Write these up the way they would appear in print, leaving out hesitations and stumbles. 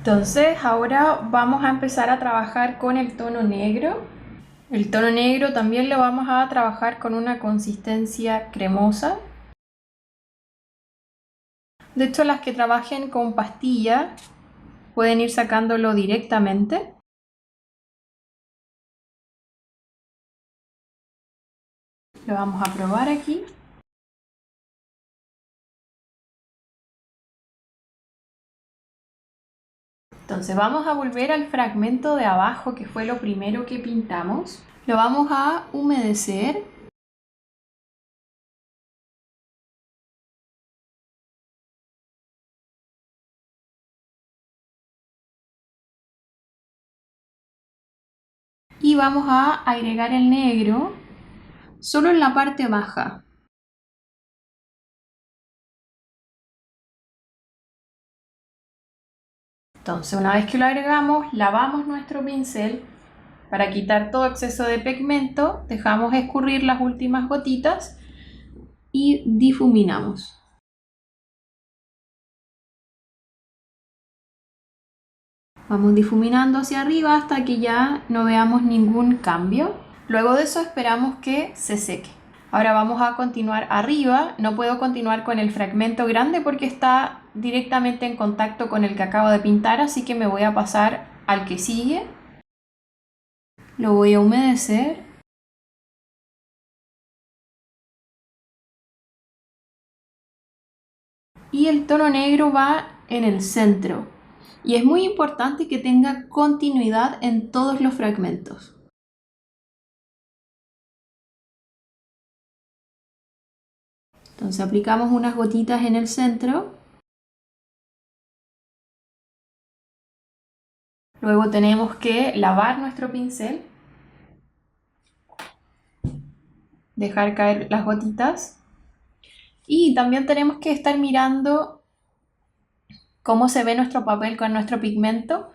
Entonces ahora vamos a empezar a trabajar con el tono negro. El tono negro también lo vamos a trabajar con una consistencia cremosa. De hecho, las que trabajen con pastilla pueden ir sacándolo directamente. Lo vamos a probar aquí. Entonces vamos a volver al fragmento de abajo, que fue lo primero que pintamos. Lo vamos a humedecer. Y vamos a agregar el negro solo en la parte baja. Entonces, una vez que lo agregamos, lavamos nuestro pincel para quitar todo exceso de pigmento, dejamos escurrir las últimas gotitas y difuminamos. Vamos difuminando hacia arriba hasta que ya no veamos ningún cambio. Luego de eso esperamos que se seque. Ahora vamos a continuar arriba. No puedo continuar con el fragmento grande porque está directamente en contacto con el que acabo de pintar, así que me voy a pasar al que sigue. Lo voy a humedecer. Y el tono negro va en el centro. Y es muy importante que tenga continuidad en todos los fragmentos. Entonces aplicamos unas gotitas en el centro. Luego tenemos que lavar nuestro pincel. Dejar caer las gotitas. Y también tenemos que estar mirando cómo se ve nuestro papel con nuestro pigmento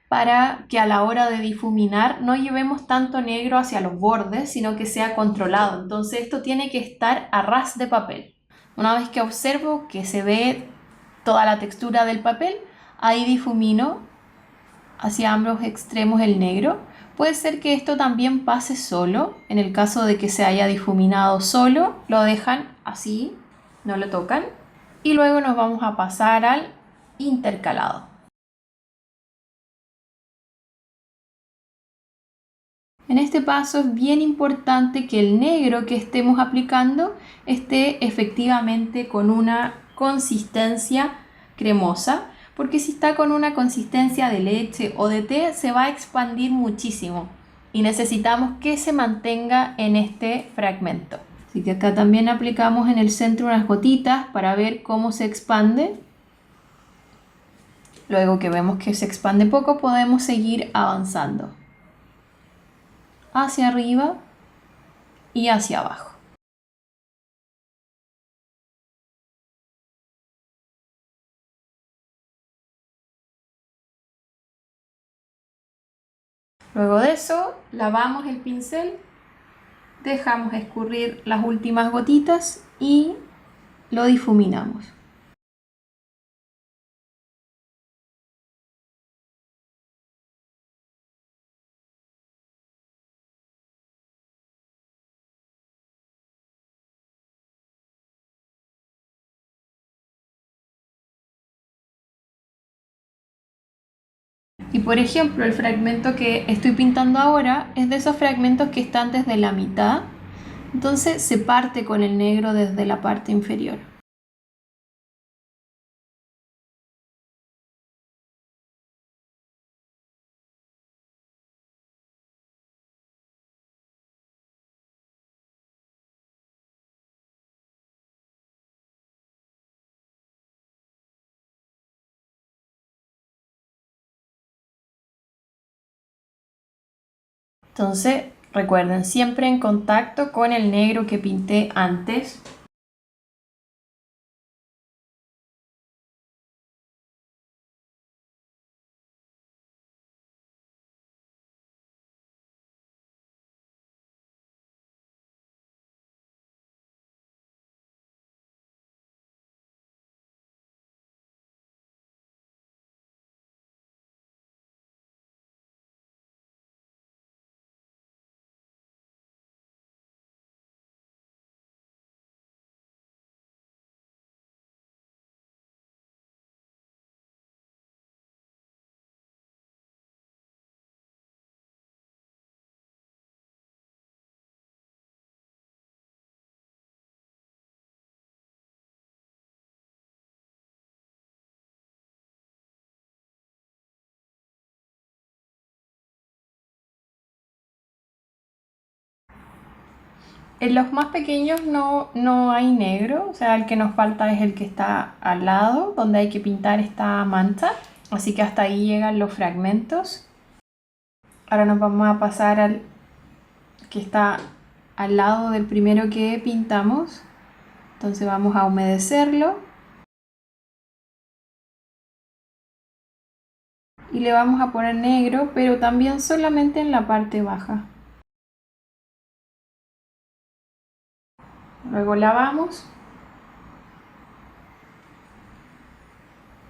para que a la hora de difuminar no llevemos tanto negro hacia los bordes, sino que sea controlado. Entonces esto tiene que estar a ras de papel. Una vez que observo que se ve toda la textura del papel, ahí difumino hacia ambos extremos el negro. Puede ser que esto también pase solo. En el caso de que se haya difuminado solo, lo dejan así, no lo tocan. Y luego nos vamos a pasar al intercalado. En este paso es bien importante que el negro que estemos aplicando esté efectivamente con una consistencia cremosa, porque si está con una consistencia de leche o de té se va a expandir muchísimo y necesitamos que se mantenga en este fragmento. Así que acá también aplicamos en el centro unas gotitas para ver cómo se expande. Luego que vemos que se expande poco, podemos seguir avanzando hacia arriba y hacia abajo. Luego de eso, lavamos el pincel, dejamos escurrir las últimas gotitas y lo difuminamos. Y por ejemplo, el fragmento que estoy pintando ahora es de esos fragmentos que están desde la mitad, entonces se parte con el negro desde la parte inferior. Entonces, recuerden, siempre en contacto con el negro que pinté antes. En los más pequeños no hay negro, o sea, el que nos falta es el que está al lado, donde hay que pintar esta mancha. Así que hasta ahí llegan los fragmentos. Ahora nos vamos a pasar al que está al lado del primero que pintamos. Entonces vamos a humedecerlo. Y le vamos a poner negro, pero también solamente en la parte baja. Luego lavamos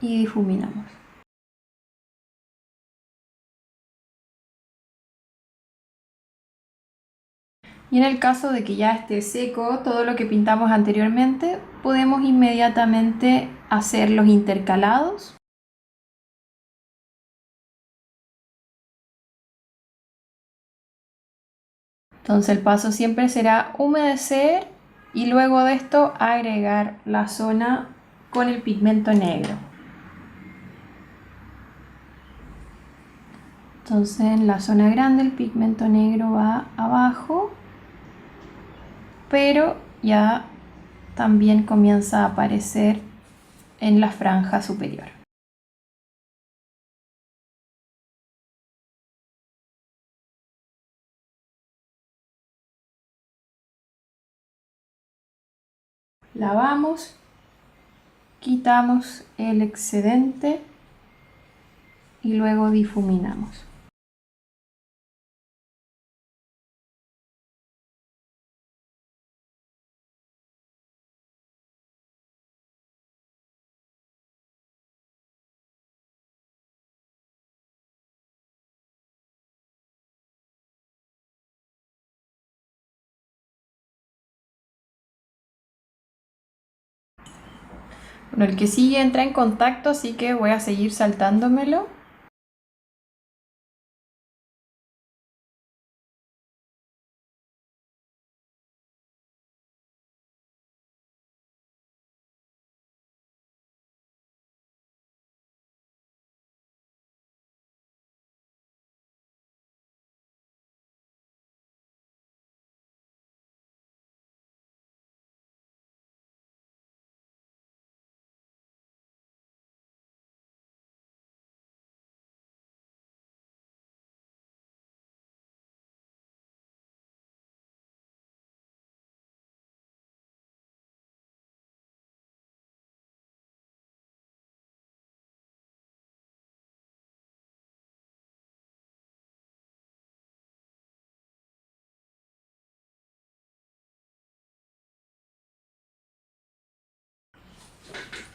y difuminamos. Y en el caso de que ya esté seco todo lo que pintamos anteriormente, podemos inmediatamente hacer los intercalados. Entonces el paso siempre será humedecer y luego de esto agregar la zona con el pigmento negro. Entonces en la zona grande el pigmento negro va abajo, pero ya también comienza a aparecer en la franja superior. Lavamos, quitamos el excedente y luego difuminamos. Bueno, el que sigue entra en contacto, así que voy a seguir saltándomelo.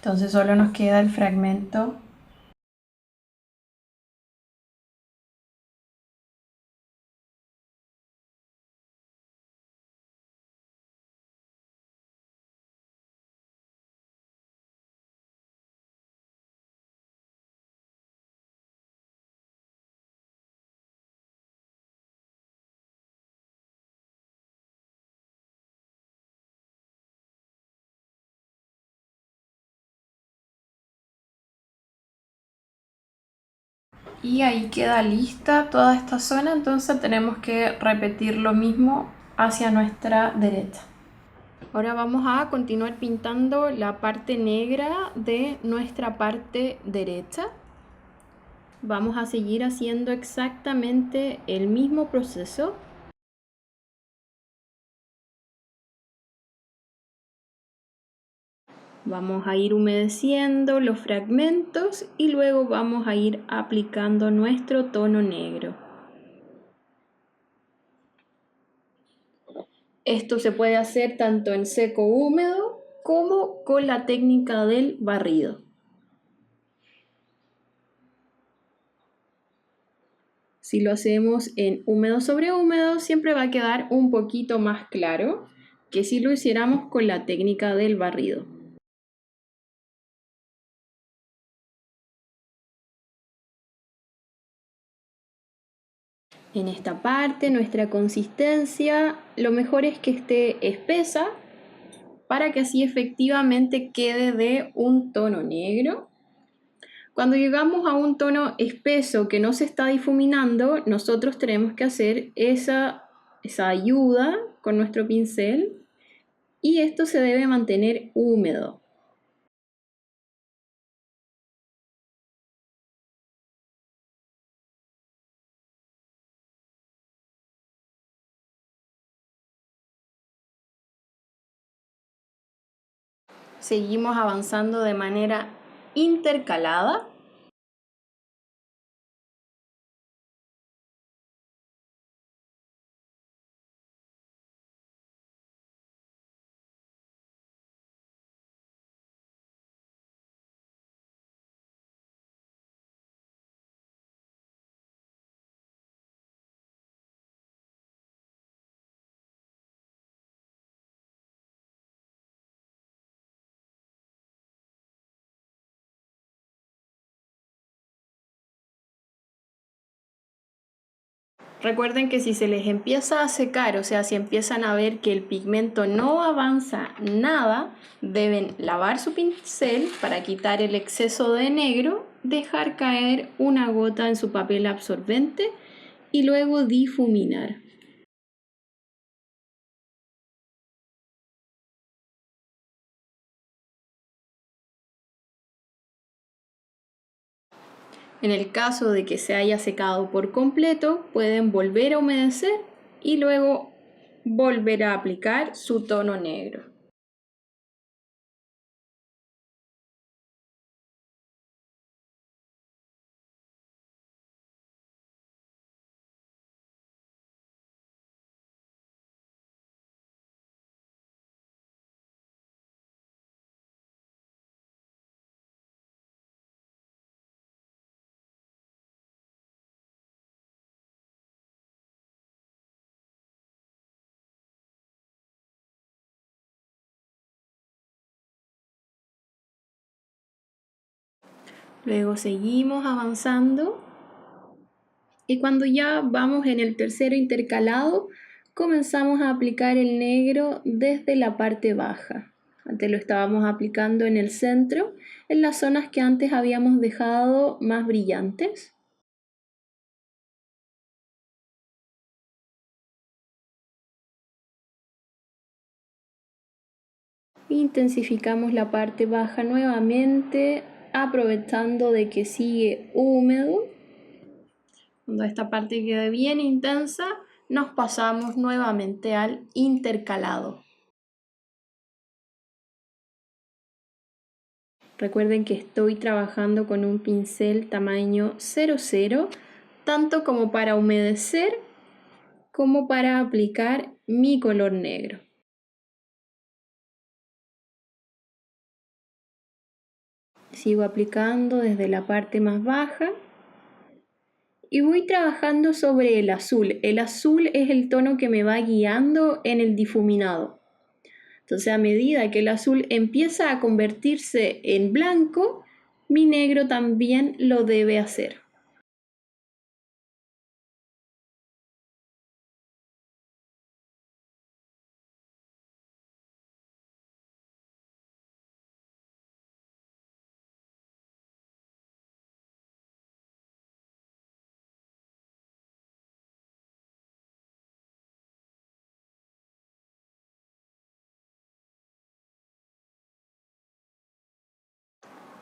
Entonces solo nos queda el fragmento y ahí queda lista toda esta zona. Entonces tenemos que repetir lo mismo hacia nuestra derecha. Ahora vamos a continuar pintando la parte negra de nuestra parte derecha. Vamos a seguir haciendo exactamente el mismo proceso. Vamos a ir humedeciendo los fragmentos y luego vamos a ir aplicando nuestro tono negro. Esto se puede hacer tanto en seco húmedo como con la técnica del barrido. Si lo hacemos en húmedo sobre húmedo, siempre va a quedar un poquito más claro que si lo hiciéramos con la técnica del barrido. En esta parte, nuestra consistencia, lo mejor es que esté espesa para que así efectivamente quede de un tono negro. Cuando llegamos a un tono espeso que no se está difuminando, nosotros tenemos que hacer esa ayuda con nuestro pincel y esto se debe mantener húmedo. Seguimos avanzando de manera intercalada. Recuerden que si se les empieza a secar, o sea, si empiezan a ver que el pigmento no avanza nada, deben lavar su pincel para quitar el exceso de negro, dejar caer una gota en su papel absorbente y luego difuminar. En el caso de que se haya secado por completo, pueden volver a humedecer y luego volver a aplicar su tono negro. Luego seguimos avanzando y cuando ya vamos en el tercero intercalado, comenzamos a aplicar el negro desde la parte baja. Antes lo estábamos aplicando en el centro, en las zonas que antes habíamos dejado más brillantes. Intensificamos la parte baja nuevamente, aprovechando de que sigue húmedo. Cuando esta parte quede bien intensa, nos pasamos nuevamente al intercalado. Recuerden que estoy trabajando con un pincel tamaño 00, tanto como para humedecer como para aplicar mi color negro. Sigo aplicando desde la parte más baja y voy trabajando sobre el azul. El azul es el tono que me va guiando en el difuminado. Entonces, a medida que el azul empieza a convertirse en blanco, mi negro también lo debe hacer.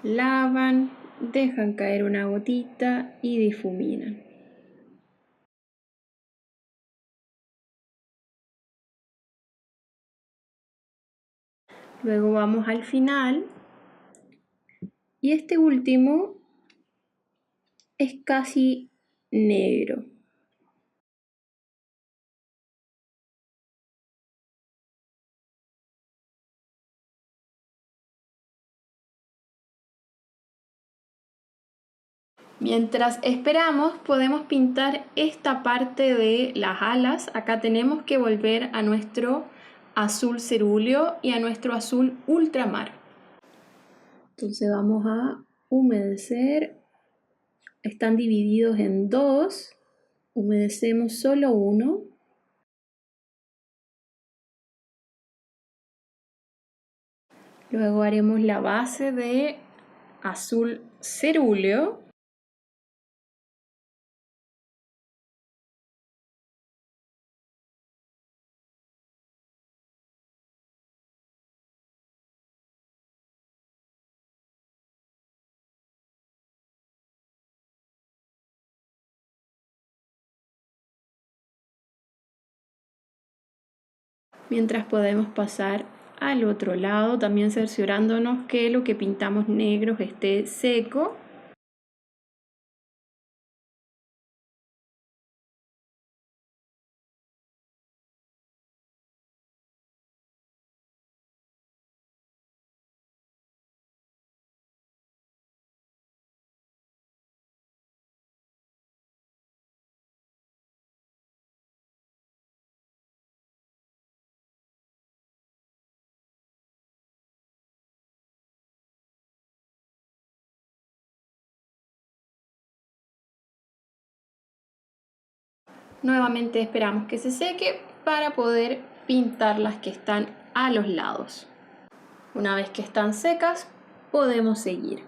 Lavan, dejan caer una gotita y difuminan. Luego vamos al final y este último es casi negro. Mientras esperamos, podemos pintar esta parte de las alas. Acá tenemos que volver a nuestro azul cerúleo y a nuestro azul ultramar. Entonces vamos a humedecer. Están divididos en dos. Humedecemos solo uno. Luego haremos la base de azul cerúleo. mientras podemos pasar al otro lado, también cerciorándonos que lo que pintamos negros esté seco. Nuevamente esperamos que se seque para poder pintar las que están a los lados. Una vez que están secas, podemos seguir.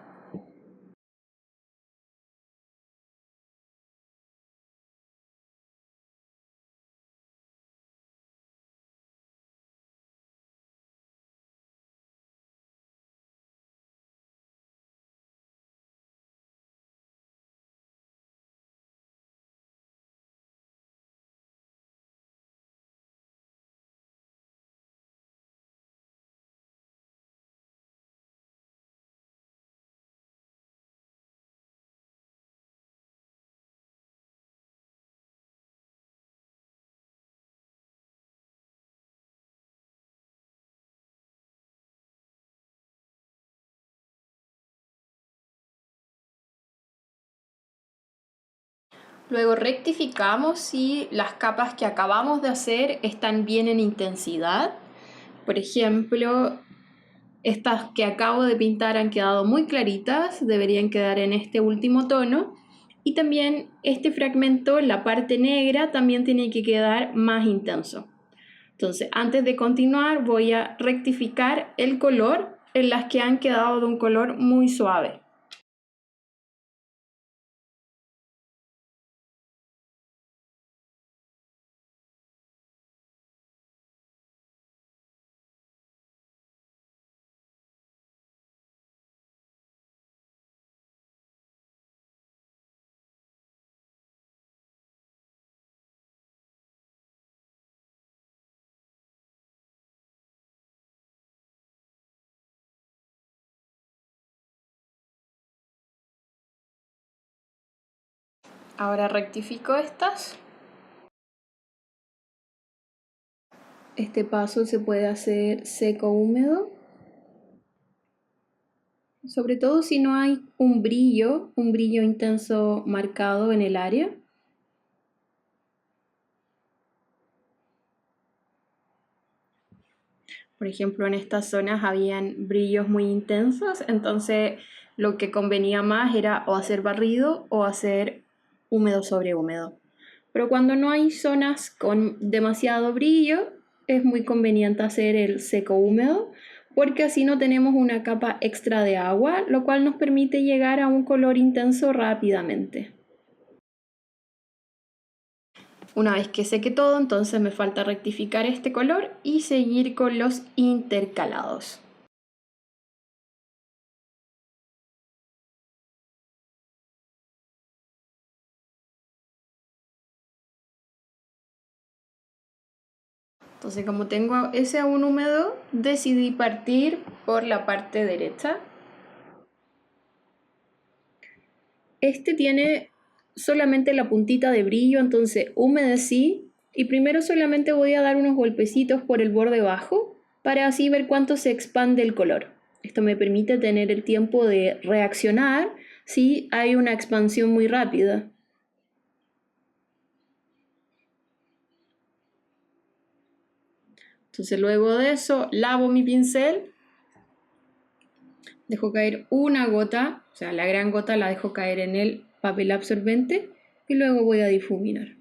Luego rectificamos si las capas que acabamos de hacer están bien en intensidad. Por ejemplo, estas que acabo de pintar han quedado muy claritas, deberían quedar en este último tono. Y también este fragmento, la parte negra, también tiene que quedar más intenso. Entonces, antes de continuar, voy a rectificar el color en las que han quedado de un color muy suave. Ahora rectifico estas. Este paso se puede hacer seco húmedo, sobre todo si no hay un brillo intenso marcado en el área. Por ejemplo, en estas zonas habían brillos muy intensos, entonces lo que convenía más era o hacer barrido o hacer húmedo sobre húmedo. Pero cuando no hay zonas con demasiado brillo, es muy conveniente hacer el seco húmedo, porque así no tenemos una capa extra de agua, lo cual nos permite llegar a un color intenso rápidamente. Una vez que seque todo, entonces me falta rectificar este color y seguir con los intercalados. Entonces, como tengo ese aún húmedo, decidí partir por la parte derecha. Este tiene solamente la puntita de brillo, entonces humedecí y primero solamente voy a dar unos golpecitos por el borde bajo para así ver cuánto se expande el color. Esto me permite tener el tiempo de reaccionar si hay una expansión muy rápida. Entonces luego de eso lavo mi pincel, dejo caer una gota, o sea, la gran gota la dejo caer en el papel absorbente y luego voy a difuminar.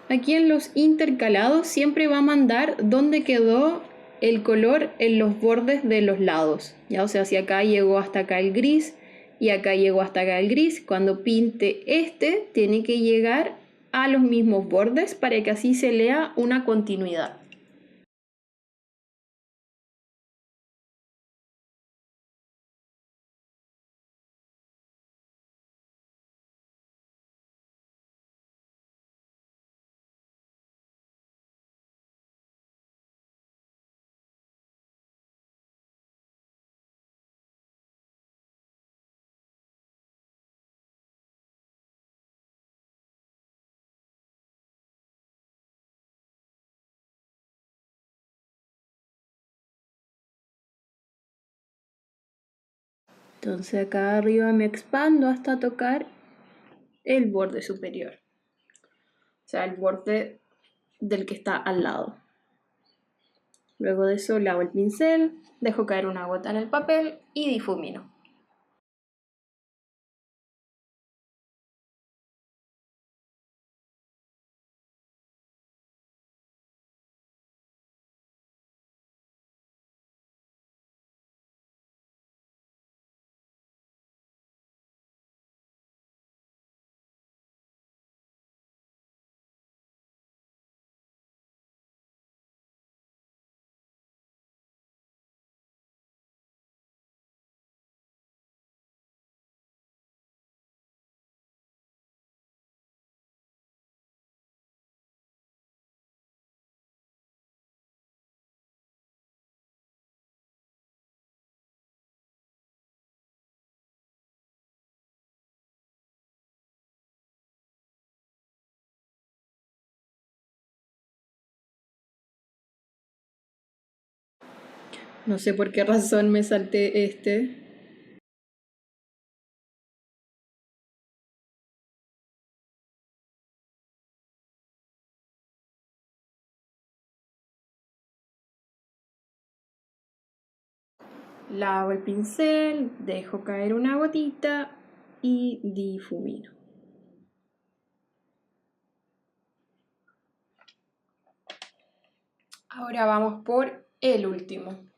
Aquí en los intercalados siempre va a mandar dónde quedó el color en los bordes de los lados. ¿Ya? O sea, si acá llegó hasta acá el gris y acá llegó hasta acá el gris, cuando pinte este tiene que llegar a los mismos bordes para que así se lea una continuidad. Entonces acá arriba me expando hasta tocar el borde superior, o sea, el borde del que está al lado. Luego de eso lavo el pincel, dejo caer una gota en el papel y difumino. No sé por qué razón me salté este. Lavo el pincel, dejo caer una gotita y difumino. Ahora vamos por el último.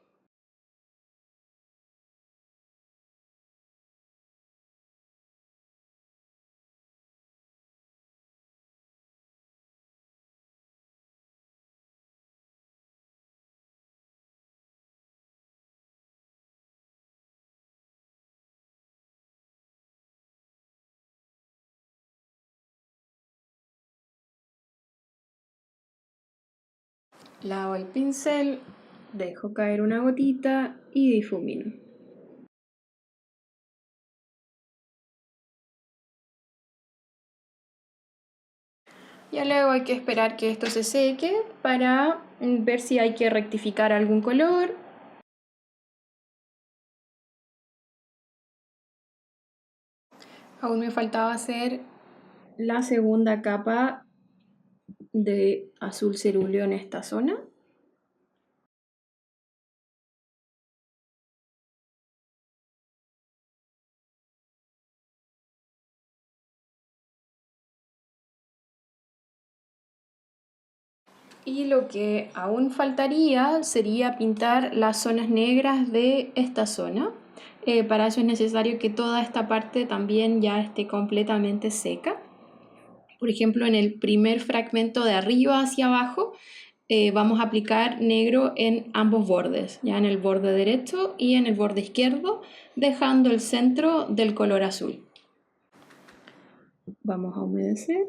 Lavo el pincel, dejo caer una gotita y difumino. Ya luego hay que esperar que esto se seque para ver si hay que rectificar algún color. Aún me faltaba hacer la segunda capa de azul cerúleo en esta zona. Y lo que aún faltaría sería pintar las zonas negras de esta zona. Para eso es necesario que toda esta parte también ya esté completamente seca. Por ejemplo, en el primer fragmento de arriba hacia abajo vamos a aplicar negro en ambos bordes, ya en el borde derecho y en el borde izquierdo, dejando el centro del color azul. Vamos a humedecer.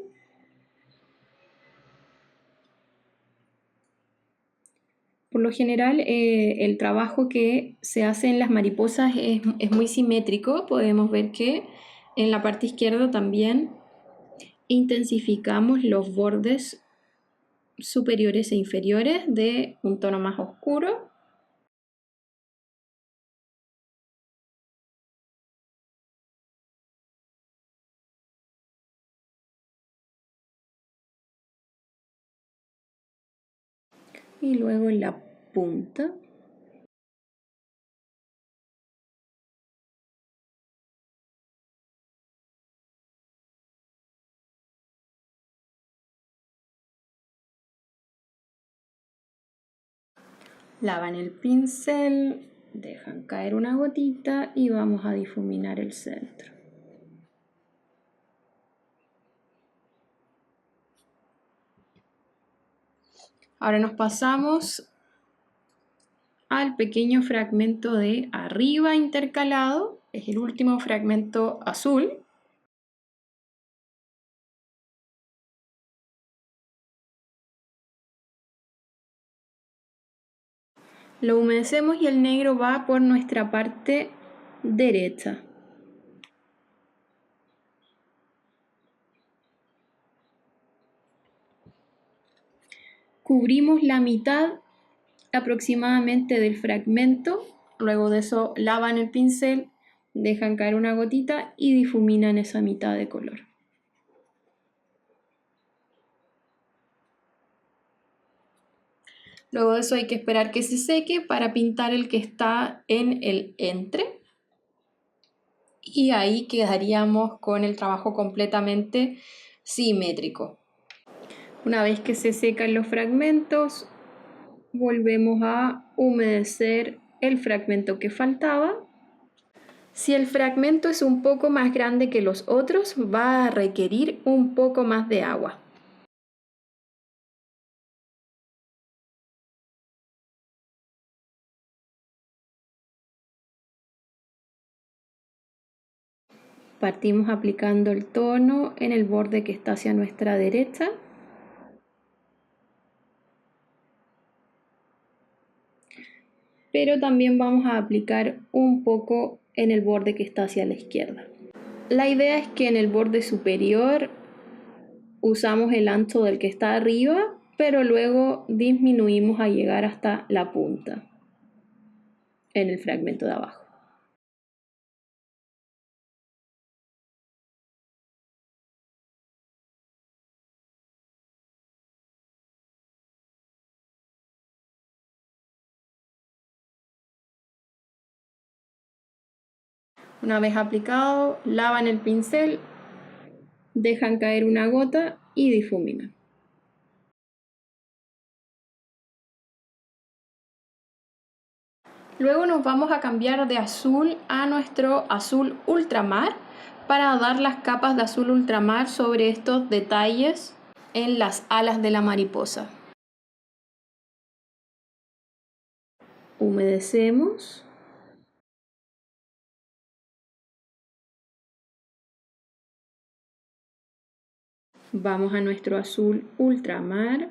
Por lo general, el trabajo que se hace en las mariposas es muy simétrico. Podemos ver que en la parte izquierda también intensificamos los bordes superiores e inferiores de un tono más oscuro. Y luego en la punta. Lavan el pincel, dejan caer una gotita y vamos a difuminar el centro. Ahora nos pasamos al pequeño fragmento de arriba intercalado, es el último fragmento azul. Lo humedecemos y el negro va por nuestra parte derecha. Cubrimos la mitad aproximadamente del fragmento, luego de eso lavan el pincel, dejan caer una gotita y difuminan esa mitad de color. Luego de eso hay que esperar que se seque para pintar el que está en el entre. Y ahí quedaríamos con el trabajo completamente simétrico. Una vez que se secan los fragmentos, volvemos a humedecer el fragmento que faltaba. Si el fragmento es un poco más grande que los otros, va a requerir un poco más de agua. Partimos aplicando el tono en el borde que está hacia nuestra derecha. Pero también vamos a aplicar un poco en el borde que está hacia la izquierda. La idea es que en el borde superior usamos el ancho del que está arriba, pero luego disminuimos a llegar hasta la punta en el fragmento de abajo. Una vez aplicado, lavan el pincel, dejan caer una gota y difuminan. Luego nos vamos a cambiar de azul a nuestro azul ultramar para dar las capas de azul ultramar sobre estos detalles en las alas de la mariposa. Humedecemos. Vamos a nuestro azul ultramar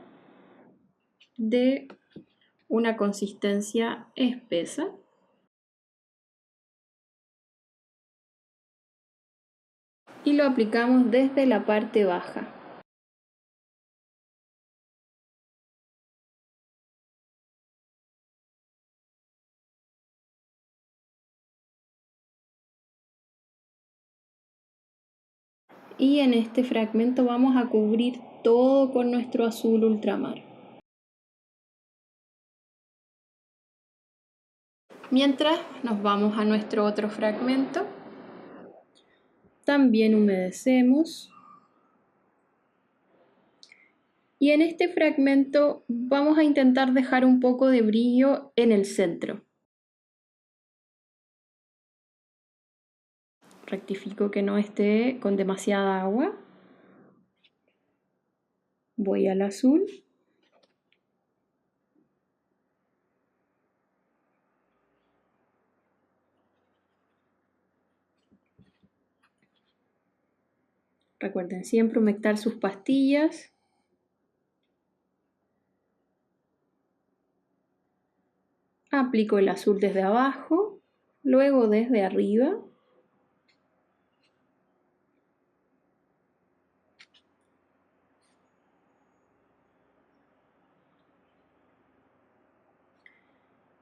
de una consistencia espesa. Y lo aplicamos desde la parte baja. Y en este fragmento vamos a cubrir todo con nuestro azul ultramar. Mientras nos vamos a nuestro otro fragmento, también humedecemos. Y en este fragmento vamos a intentar dejar un poco de brillo en el centro. Rectifico que no esté con demasiada agua. Voy al azul. Recuerden siempre humectar sus pastillas. Aplico el azul desde abajo, luego desde arriba.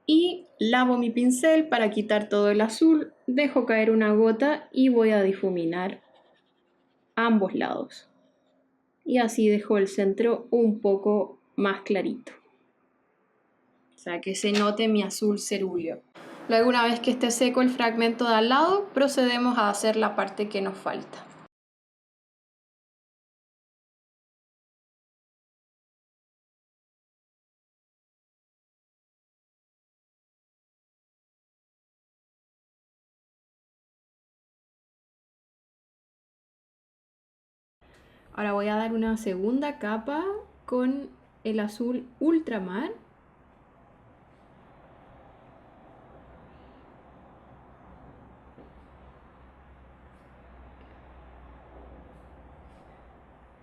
Y lavo mi pincel para quitar todo el azul, dejo caer una gota y voy a difuminar ambos lados. Y así dejo el centro un poco más clarito. O sea, que se note mi azul cerúleo. Luego, una vez que esté seco el fragmento de al lado, procedemos a hacer la parte que nos falta. Ahora voy a dar una segunda capa con el azul ultramar.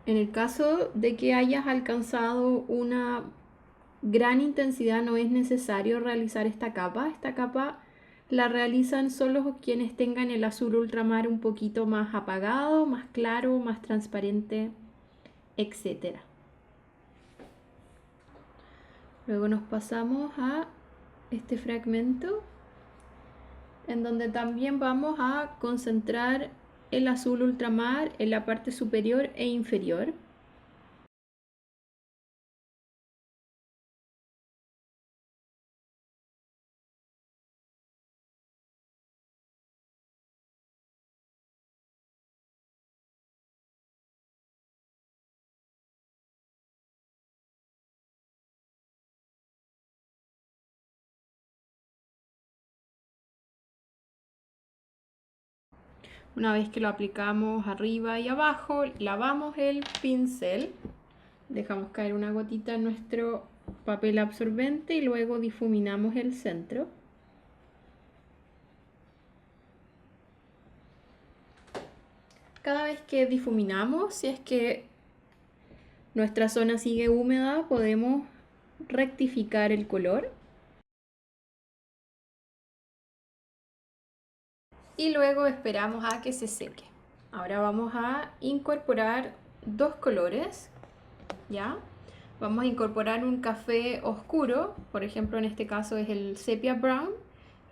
En el caso de que hayas alcanzado una gran intensidad, no es necesario realizar esta capa. Esta capa la realizan solo quienes tengan el azul ultramar un poquito más apagado, más claro, más transparente, etc. Luego nos pasamos a este fragmento en donde también vamos a concentrar el azul ultramar en la parte superior e inferior. Una vez que lo aplicamos arriba y abajo, lavamos el pincel, dejamos caer una gotita en nuestro papel absorbente y luego difuminamos el centro. Cada vez que difuminamos, si es que nuestra zona sigue húmeda, podemos rectificar el color. Y luego esperamos a que se seque. Ahora vamos a incorporar dos colores, ¿ya? Vamos a incorporar un café oscuro, por ejemplo en este caso es el sepia brown,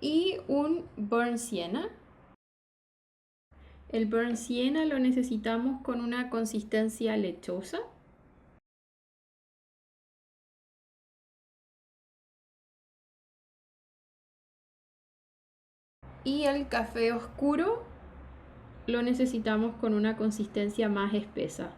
y un burnt sienna. El burnt sienna lo necesitamos con una consistencia lechosa. Y el café oscuro lo necesitamos con una consistencia más espesa.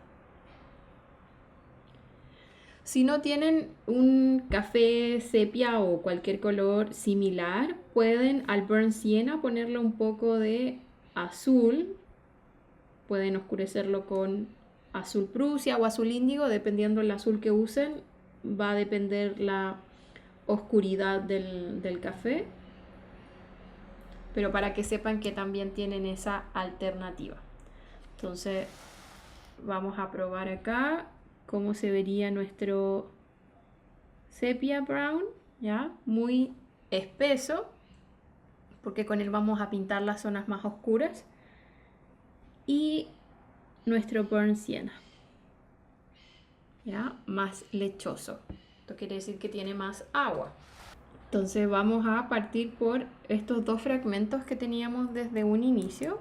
Si no tienen un café sepia o cualquier color similar, pueden al burnt sienna ponerle un poco de azul. Pueden oscurecerlo con azul Prusia o azul índigo, dependiendo del azul que usen, va a depender la oscuridad del café. Pero para que sepan que también tienen esa alternativa. Entonces vamos a probar acá cómo se vería nuestro sepia brown, ya muy espeso, porque con él vamos a pintar las zonas más oscuras, y nuestro burnt sienna, ya más lechoso. Esto quiere decir que tiene más agua. Entonces vamos a partir por estos dos fragmentos que teníamos desde un inicio.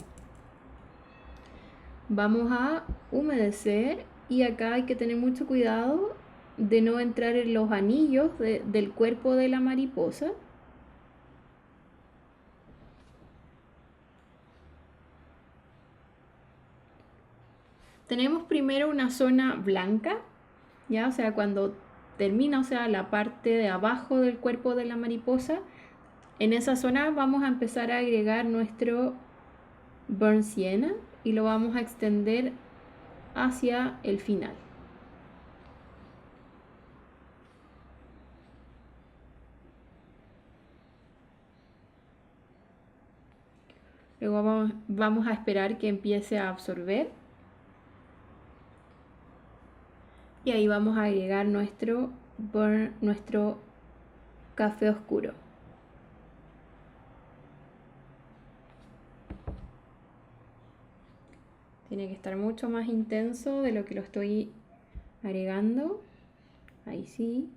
Vamos a humedecer y acá hay que tener mucho cuidado de no entrar en los anillos del cuerpo de la mariposa. Tenemos primero una zona blanca, ya, o sea, cuando termina, o sea, la parte de abajo del cuerpo de la mariposa, en esa zona vamos a empezar a agregar nuestro burnt sienna y lo vamos a extender hacia el final. Luego vamos a esperar que empiece a absorber. Y ahí vamos a agregar nuestro café oscuro. Tiene que estar mucho más intenso de lo que lo estoy agregando. Ahí sí.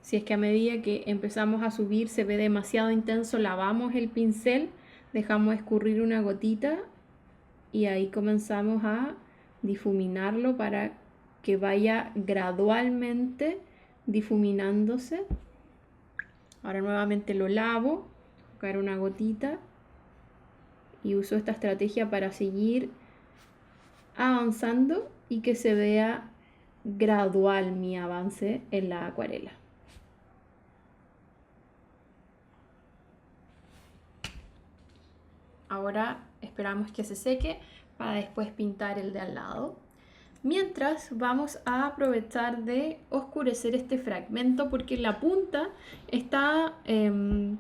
Si es que a medida que empezamos a subir se ve demasiado intenso, lavamos el pincel, dejamos escurrir una gotita y ahí comenzamos a difuminarlo para que vaya gradualmente difuminándose. Ahora nuevamente lo lavo, caer una gotita y uso esta estrategia para seguir avanzando y que se vea gradual mi avance en la acuarela. Ahora esperamos que se seque para después pintar el de al lado. Mientras vamos a aprovechar de oscurecer este fragmento porque la punta está en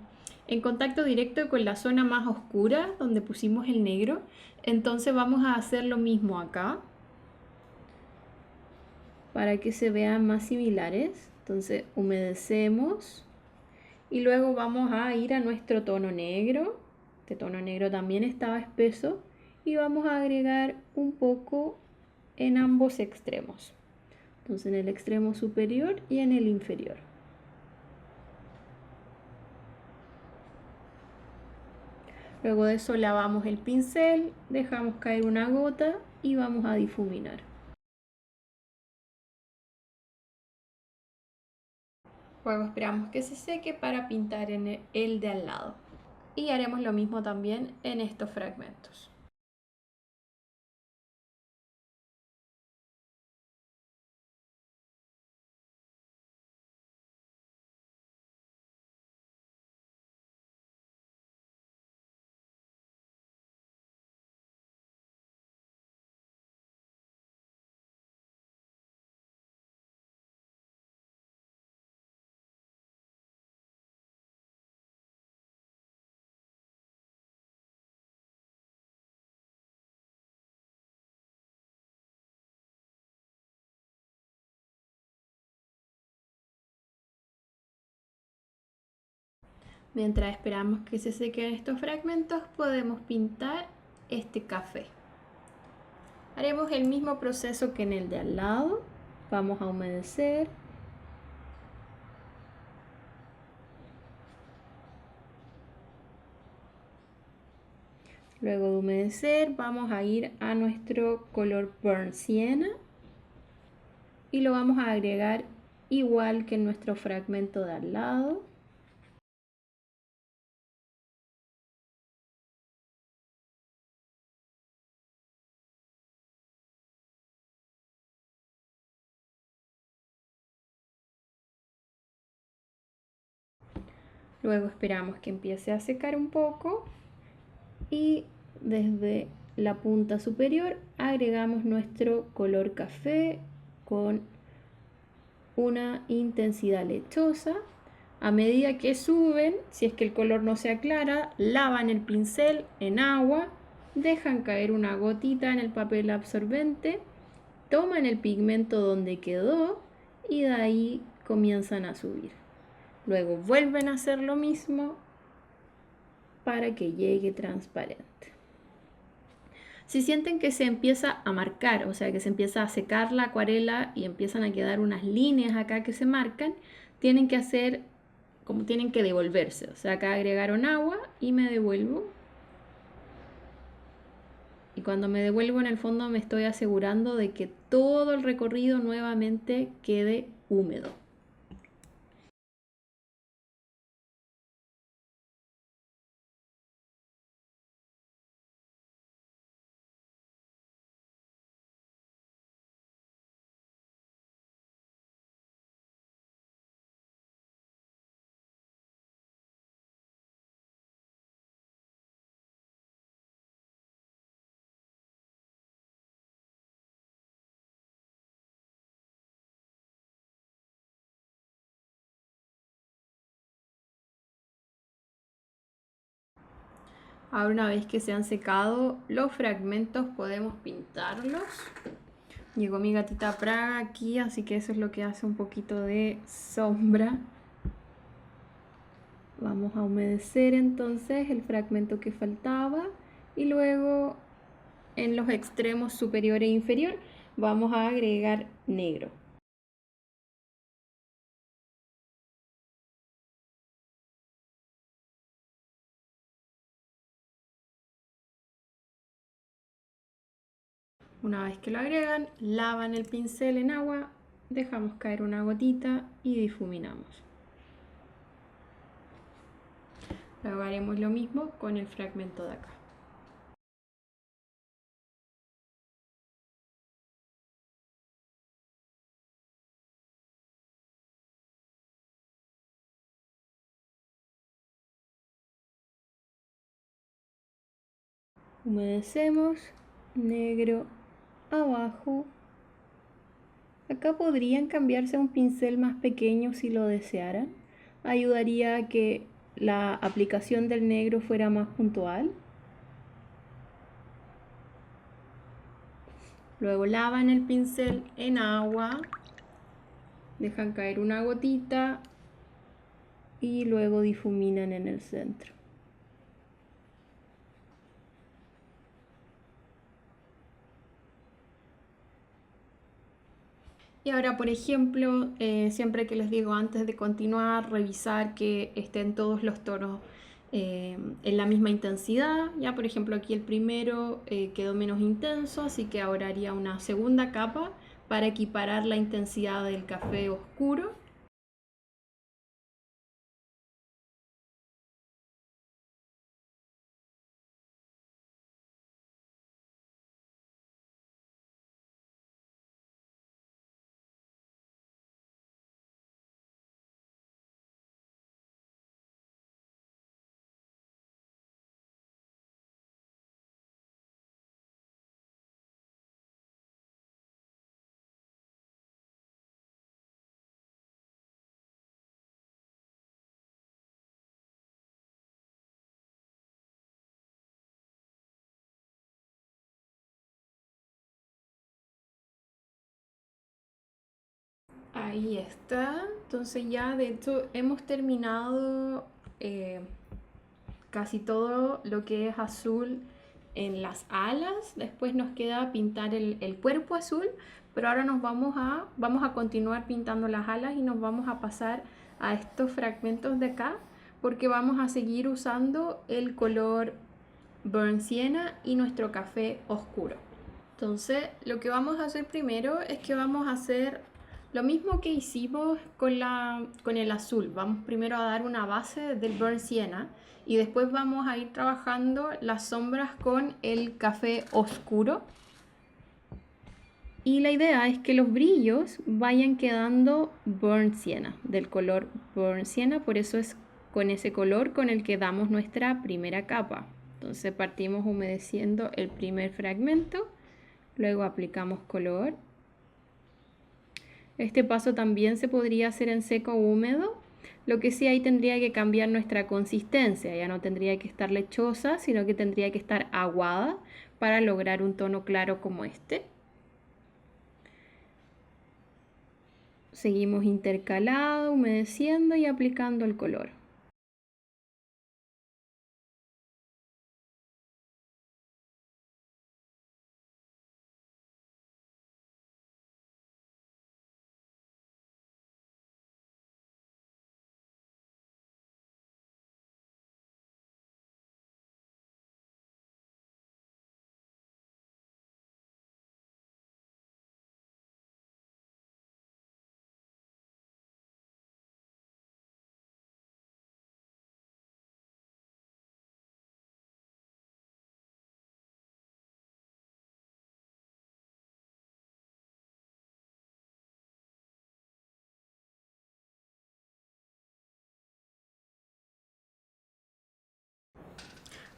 contacto directo con la zona más oscura donde pusimos el negro. Entonces vamos a hacer lo mismo acá para que se vean más similares. Entonces humedecemos y luego vamos a ir a nuestro tono negro Este tono negro también estaba espeso y vamos a agregar un poco en ambos extremos. Entonces en el extremo superior y en el inferior. Luego de eso lavamos el pincel, dejamos caer una gota y vamos a difuminar. Luego esperamos que se seque para pintar en el de al lado. Y haremos lo mismo también en estos fragmentos. Mientras esperamos que se sequen estos fragmentos, podemos pintar este café. Haremos el mismo proceso que en el de al lado. Vamos a humedecer. Luego de humedecer, vamos a ir a nuestro color Burnt Sienna y lo vamos a agregar igual que en nuestro fragmento de al lado. Luego esperamos que empiece a secar un poco y desde la punta superior agregamos nuestro color café con una intensidad lechosa. A medida que suben, si es que el color no se aclara, lavan el pincel en agua, dejan caer una gotita en el papel absorbente, toman el pigmento donde quedó y de ahí comienzan a subir. Luego vuelven a hacer lo mismo para que llegue transparente. Si sienten que se empieza a marcar, o sea que se empieza a secar la acuarela y empiezan a quedar unas líneas acá que se marcan, tienen que hacer como tienen que devolverse. O sea, acá agregaron agua y me devuelvo. Y cuando me devuelvo en el fondo me estoy asegurando de que todo el recorrido nuevamente quede húmedo. Ahora una vez que se han secado los fragmentos podemos pintarlos. Llegó mi gatita Praga aquí, así que eso es lo que hace un poquito de sombra. Vamos a humedecer entonces el fragmento que faltaba y luego en los extremos superior e inferior vamos a agregar negro. Una vez que lo agregan, lavan el pincel en agua, dejamos caer una gotita y difuminamos. Luego haremos lo mismo con el fragmento de acá. Humedecemos, negro abajo. Acá podrían cambiarse a un pincel más pequeño si lo desearan. Ayudaría a que la aplicación del negro fuera más puntual. Luego lavan el pincel en agua, dejan caer una gotita y luego difuminan en el centro. Y ahora, por ejemplo, siempre que les digo antes de continuar, revisar que estén todos los tonos en la misma intensidad. Ya, por ejemplo, aquí el primero quedó menos intenso, así que ahora haría una segunda capa para equiparar la intensidad del café oscuro. Ahí está. Entonces ya de hecho hemos terminado eh, casi todo lo que es azul en las alas. Después nos queda pintar el cuerpo azul, pero ahora vamos a continuar pintando las alas y nos vamos a pasar a estos fragmentos de acá porque vamos a seguir usando el color burnt sienna y nuestro café oscuro. Entonces, lo que vamos a hacer primero es que vamos a hacer lo mismo que hicimos con el azul. Vamos primero a dar una base del burnt sienna y después vamos a ir trabajando las sombras con el café oscuro. Y la idea es que los brillos vayan quedando burnt sienna, del color burnt sienna, por eso es con ese color con el que damos nuestra primera capa. Entonces partimos humedeciendo el primer fragmento. Luego aplicamos color. Este paso también se podría hacer en seco o húmedo, lo que sí ahí tendría que cambiar nuestra consistencia, ya no tendría que estar lechosa, sino que tendría que estar aguada para lograr un tono claro como este. Seguimos intercalado, humedeciendo y aplicando el color.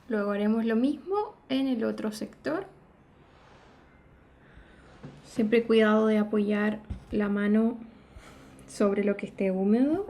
Luego haremos lo mismo en el otro sector. Siempre cuidado de apoyar la mano sobre lo que esté húmedo.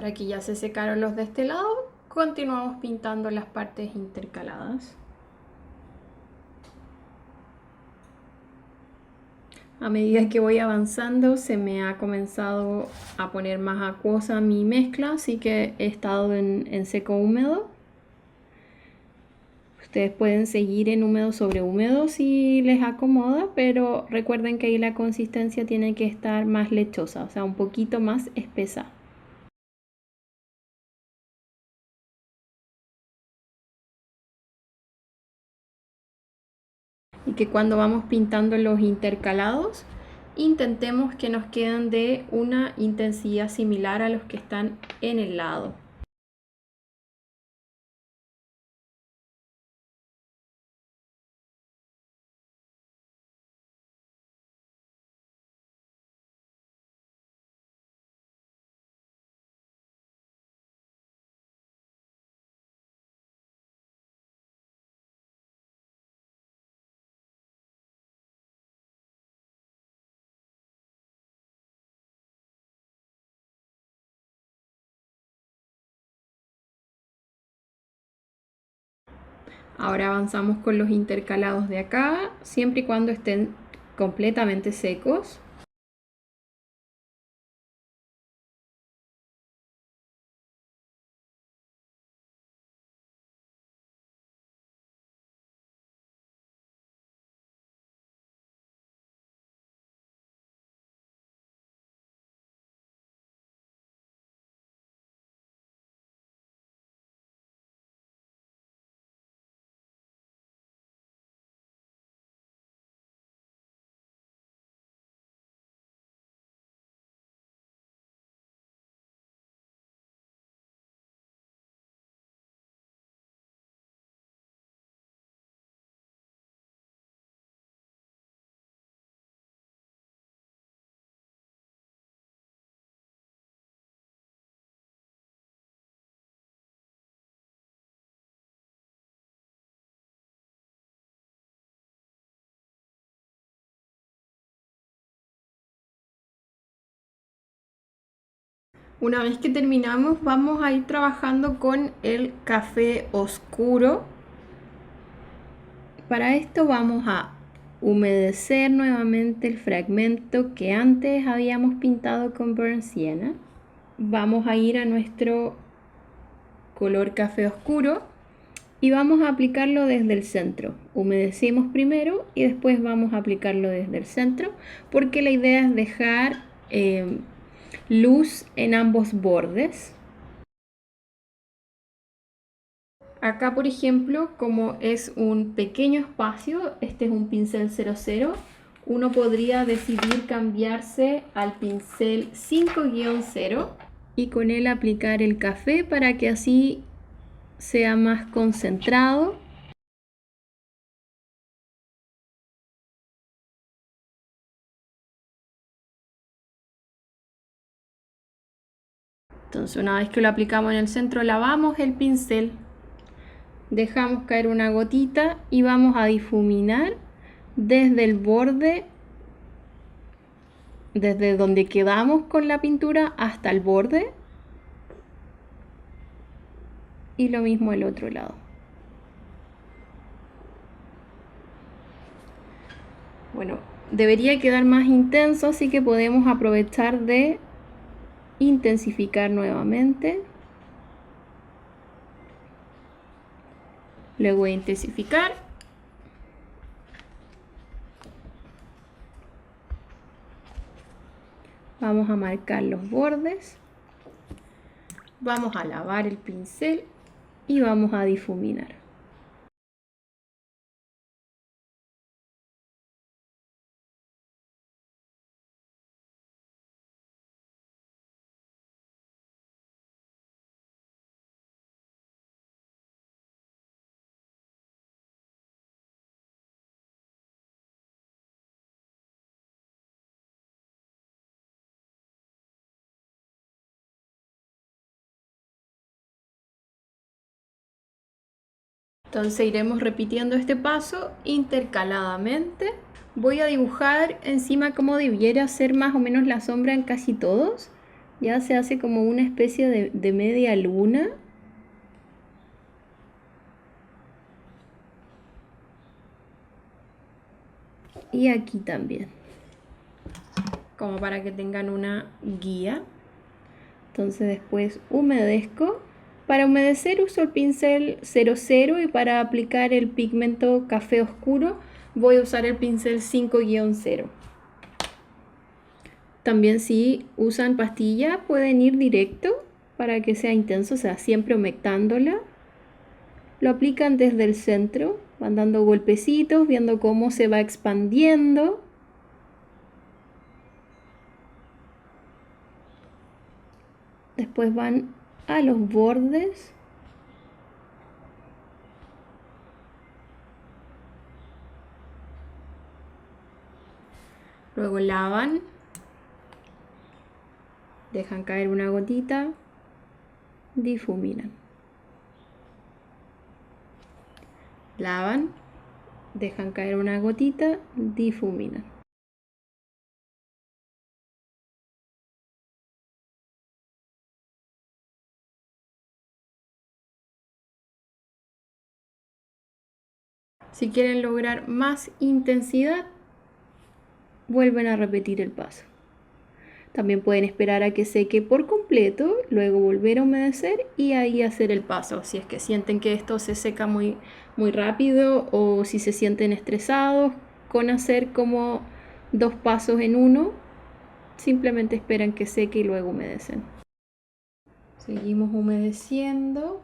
Ahora que ya se secaron los de este lado, continuamos pintando las partes intercaladas. A medida que voy avanzando se me ha comenzado a poner más acuosa mi mezcla, así que he estado en seco húmedo. Ustedes pueden seguir en húmedo sobre húmedo si les acomoda, pero recuerden que ahí la consistencia tiene que estar más lechosa, o sea, un poquito más espesa. Y que cuando vamos pintando los intercalados, intentemos que nos queden de una intensidad similar a los que están en el lado. Ahora avanzamos con los intercalados de acá, siempre y cuando estén completamente secos. Una vez que terminamos, vamos a ir trabajando con el café oscuro. Para esto vamos a humedecer nuevamente el fragmento que antes habíamos pintado con Burnt Sienna. Vamos a ir a nuestro color café oscuro y vamos a aplicarlo desde el centro. Humedecemos primero y después vamos a aplicarlo desde el centro, porque la idea es dejar luz en ambos bordes. Acá, por ejemplo, como es un pequeño espacio, este es un pincel 00, uno podría decidir cambiarse al pincel 5-0 y con él aplicar el café para que así sea más concentrado. Entonces, una vez que lo aplicamos en el centro, lavamos el pincel, dejamos caer una gotita y vamos a difuminar desde el borde, desde donde quedamos con la pintura hasta el borde, y lo mismo el otro lado. Bueno, debería quedar más intenso, así que podemos aprovechar de intensificar nuevamente. Luego de intensificar, vamos a marcar los bordes, vamos a lavar el pincel y vamos a difuminar. Entonces iremos repitiendo este paso intercaladamente. Voy a dibujar encima como debiera ser más o menos la sombra en casi todos, Ya se hace como una especie de media luna. Y aquí también, como para que tengan una guía. Entonces después humedezco. Para humedecer uso el pincel 00 y para aplicar el pigmento café oscuro voy a usar el pincel 5-0. También si usan pastilla pueden ir directo para que sea intenso, o sea, siempre humectándola. Lo aplican desde el centro, van dando golpecitos, viendo cómo se va expandiendo. Después van a los bordes. Luego lavan. Dejan caer una gotita. Difuminan. Lavan. Dejan caer una gotita. Difuminan. Si quieren lograr más intensidad, vuelven a repetir el paso. También pueden esperar a que seque por completo, luego volver a humedecer y ahí hacer el paso. Si es que sienten que esto se seca muy rápido o si se sienten estresados con hacer como 2 pasos en uno, simplemente esperan que seque y luego humedecen. Seguimos humedeciendo.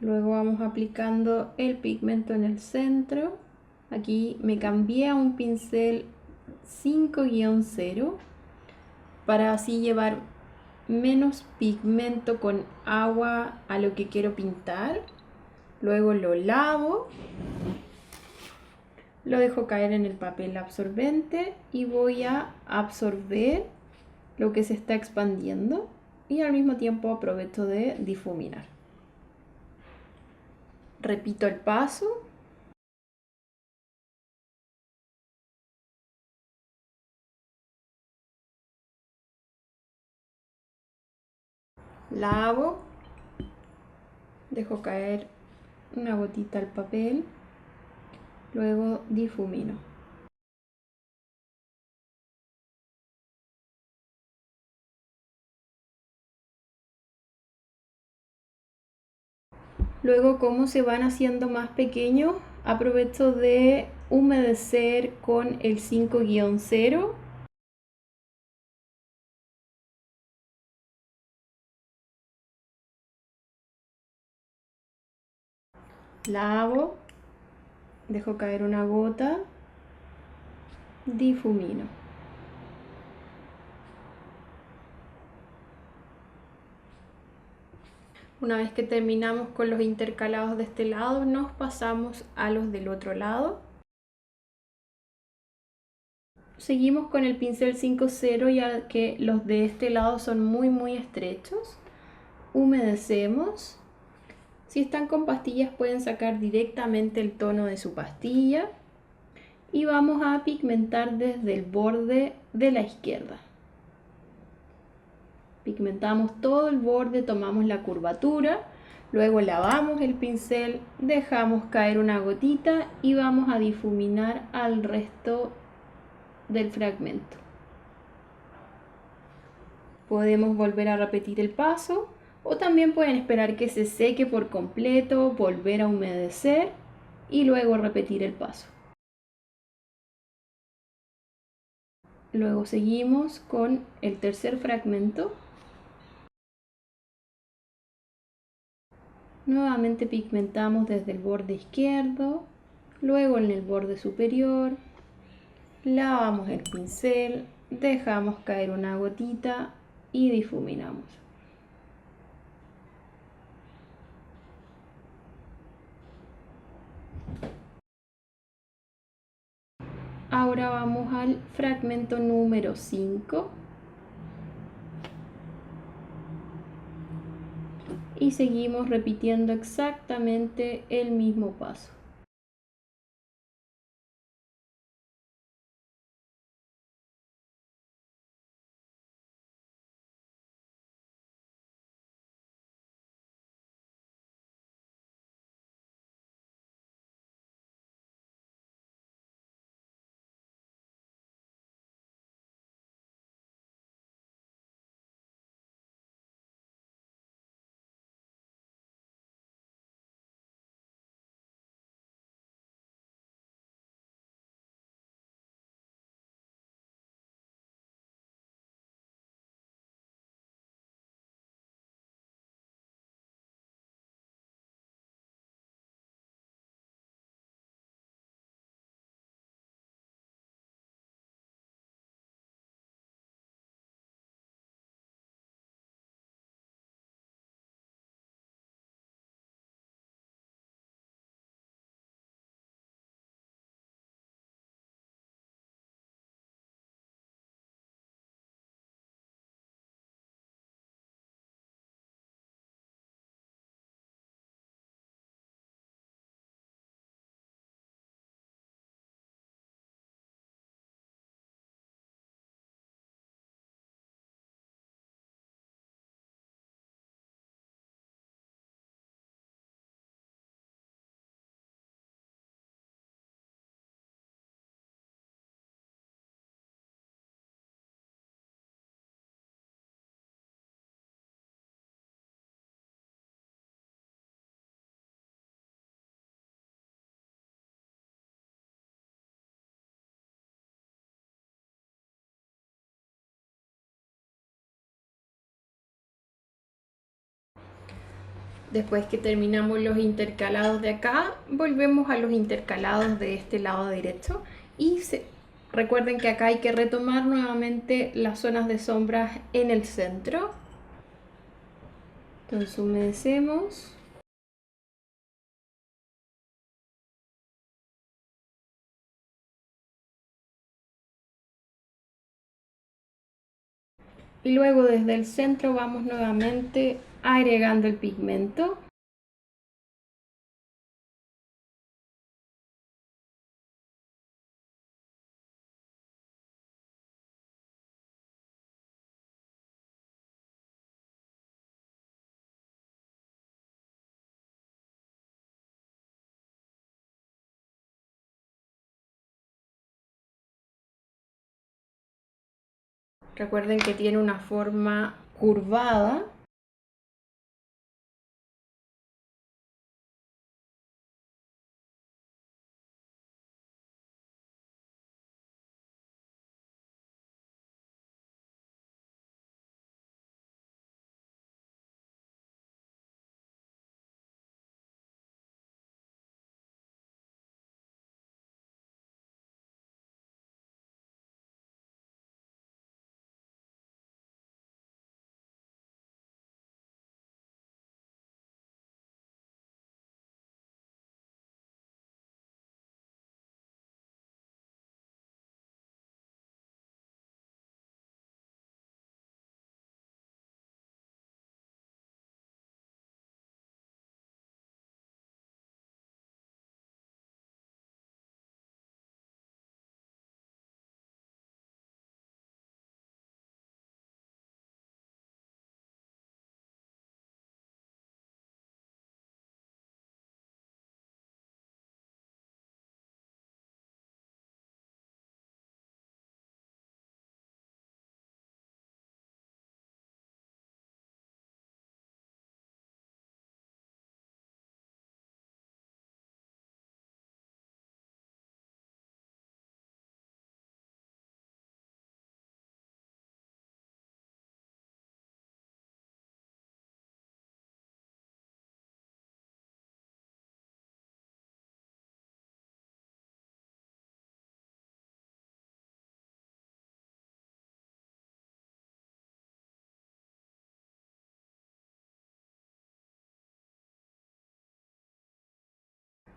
Luego vamos aplicando el pigmento en el centro. Aquí me cambié a un pincel 5-0 para así llevar menos pigmento con agua a lo que quiero pintar. Luego lo lavo, lo dejo caer en el papel absorbente y voy a absorber lo que se está expandiendo y al mismo tiempo aprovecho de difuminar. Repito el paso. Lavo, dejo caer una gotita al papel, luego difumino. Luego, como se van haciendo más pequeños, aprovecho de humedecer con el 5-0. Lavo, dejo caer una gota, difumino. Una vez que terminamos con los intercalados de este lado, nos pasamos a los del otro lado. Seguimos con el pincel 5-0 ya que los de este lado son muy estrechos. Humedecemos. Si están con pastillas pueden sacar directamente el tono de su pastilla. Y vamos a pigmentar desde el borde de la izquierda. Pigmentamos todo el borde, tomamos la curvatura, luego lavamos el pincel, dejamos caer una gotita y vamos a difuminar al resto del fragmento. Podemos volver a repetir el paso o también pueden esperar que se seque por completo, volver a humedecer y luego repetir el paso. Luego seguimos con el tercer fragmento. Nuevamente pigmentamos desde el borde izquierdo, luego en el borde superior, lavamos el pincel, dejamos caer una gotita y difuminamos. Ahora vamos al fragmento número 5 y seguimos repitiendo exactamente el mismo paso. Después que terminamos los intercalados de acá, volvemos a los intercalados de este lado derecho y recuerden que acá hay que retomar nuevamente las zonas de sombras en el centro. Entonces humedecemos. Y luego desde el centro vamos nuevamente agregando el pigmento. Recuerden que tiene una forma curvada.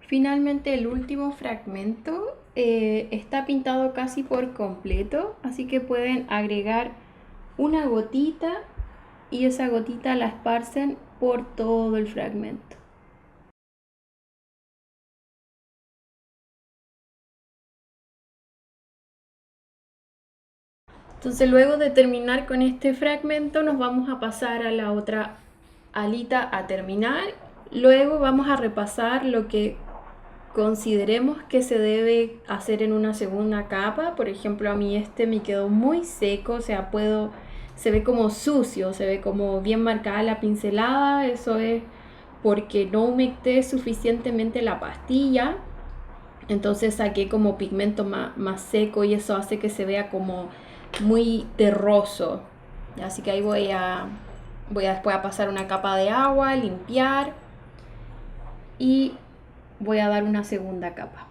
Finalmente el último fragmento está pintado casi por completo, así que pueden agregar una gotita y esa gotita la esparcen por todo el fragmento. Entonces luego de terminar con este fragmento nos vamos a pasar a la otra alita a terminar. Luego vamos a repasar lo que consideremos que se debe hacer en una segunda capa. Por ejemplo, a mí este me quedó muy seco, o sea, se ve como sucio, se ve como bien marcada la pincelada. Eso es porque no humecté suficientemente la pastilla. Entonces saqué como pigmento más seco y eso hace que se vea como muy terroso. Así que ahí voy a después a pasar una capa de agua, limpiar y voy a dar una segunda capa.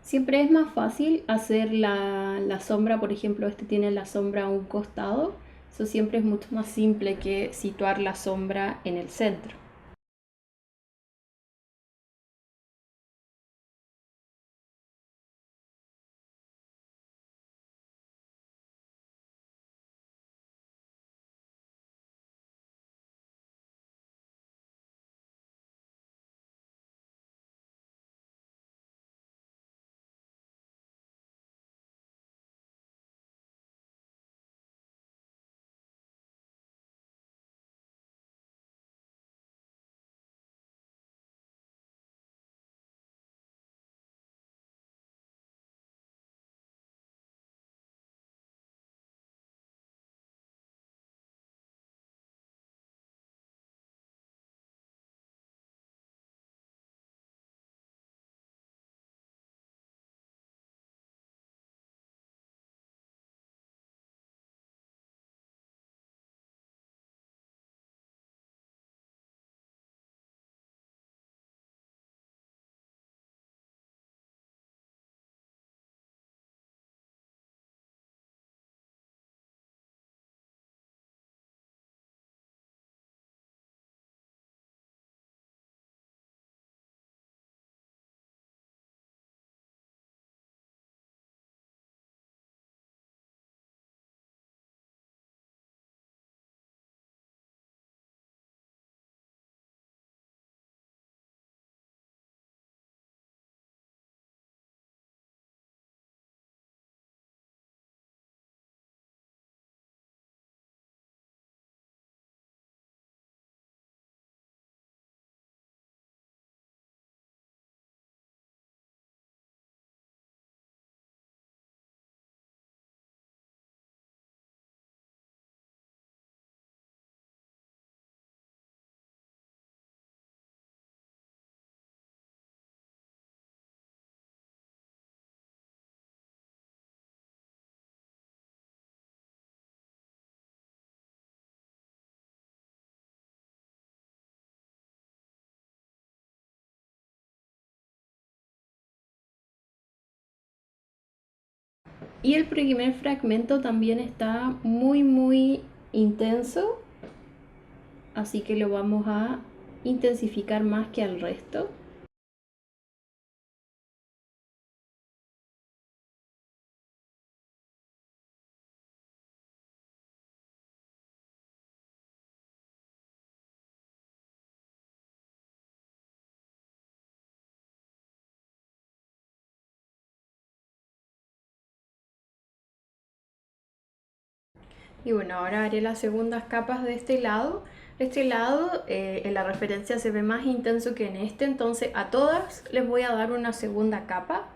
Siempre es más fácil hacer la sombra, por ejemplo, este tiene la sombra a un costado. Eso siempre es mucho más simple que situar la sombra en el centro. Y el primer fragmento también está muy intenso, así que lo vamos a intensificar más que al resto. Y bueno, ahora haré las segundas capas de este lado. Este lado en la referencia se ve más intenso que en este, entonces a todas les voy a dar una segunda capa.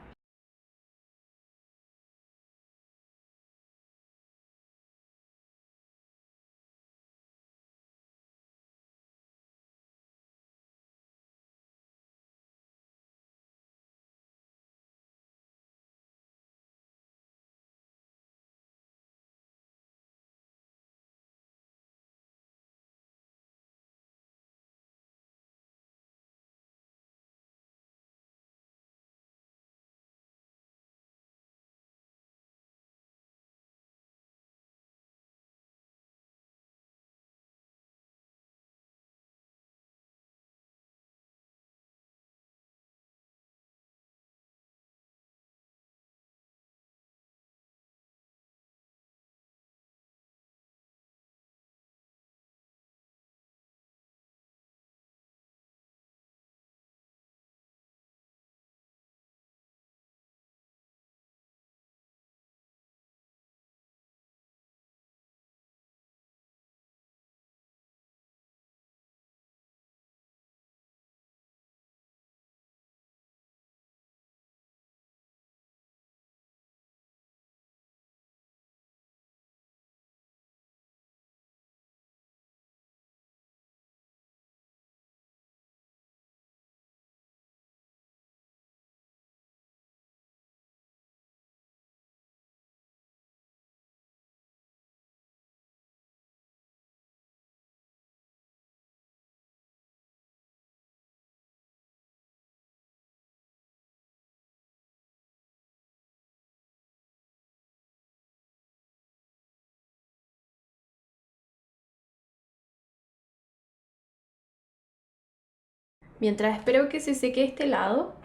Mientras espero que se seque este lado,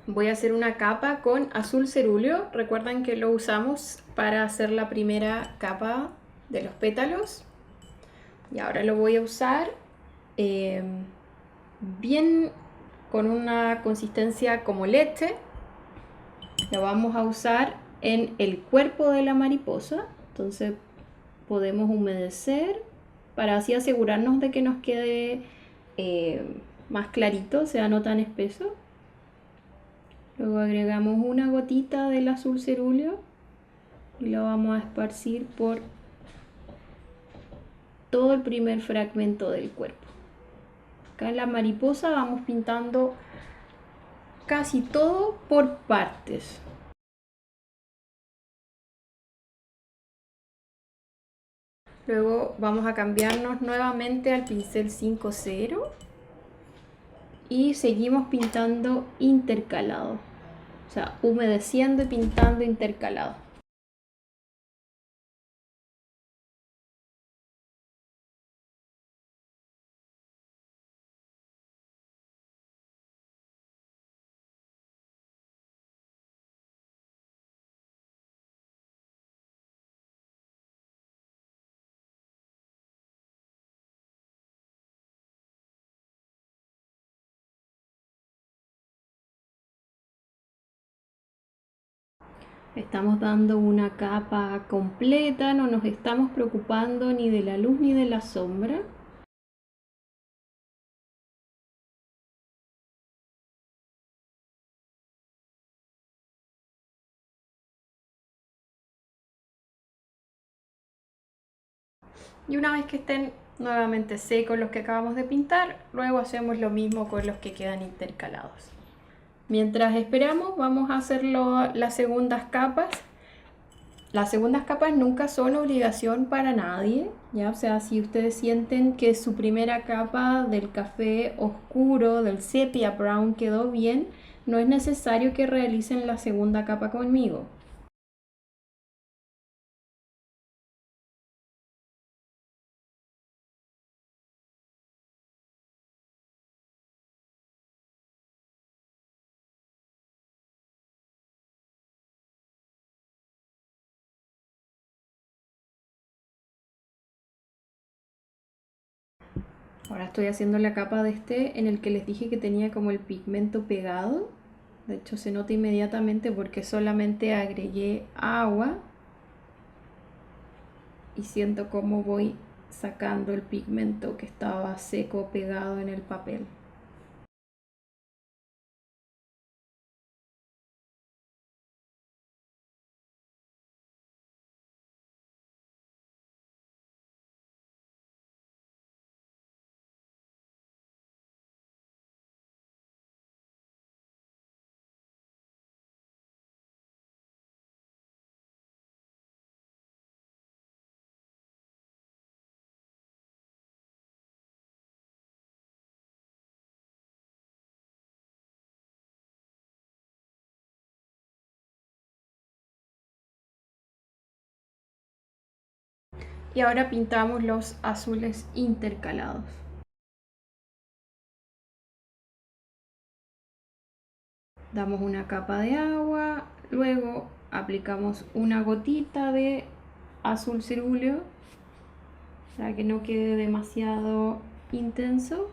voy a hacer una capa con azul cerúleo. Recuerden que lo usamos para hacer la primera capa de los pétalos. Y ahora lo voy a usar bien con una consistencia como leche. Lo vamos a usar en el cuerpo de la mariposa. Entonces podemos humedecer para así asegurarnos de que nos quede más clarito, o sea, no tan espeso. Luego agregamos una gotita del azul cerúleo y lo vamos a esparcir por todo el primer fragmento del cuerpo. Acá en la mariposa vamos pintando casi todo por partes. Luego vamos a cambiarnos nuevamente al pincel 5-0 y seguimos pintando intercalado, o sea, humedeciendo y pintando intercalado. Estamos dando una capa completa, no nos estamos preocupando ni de la luz ni de la sombra. Y una vez que estén nuevamente secos los que acabamos de pintar, luego hacemos lo mismo con los que quedan intercalados. Mientras esperamos, vamos a hacer las segundas capas. Las segundas capas nunca son obligación para nadie, ¿ya? O sea, si ustedes sienten que su primera capa del café oscuro, del sepia brown quedó bien, no es necesario que realicen la segunda capa conmigo. Ahora estoy haciendo la capa de este en el que les dije que tenía como el pigmento pegado. De hecho se nota inmediatamente porque solamente agregué agua y siento cómo voy sacando el pigmento que estaba seco pegado en el papel. Y ahora pintamos los azules intercalados. Damos una capa de agua, luego aplicamos una gotita de azul cerúleo para que no quede demasiado intenso.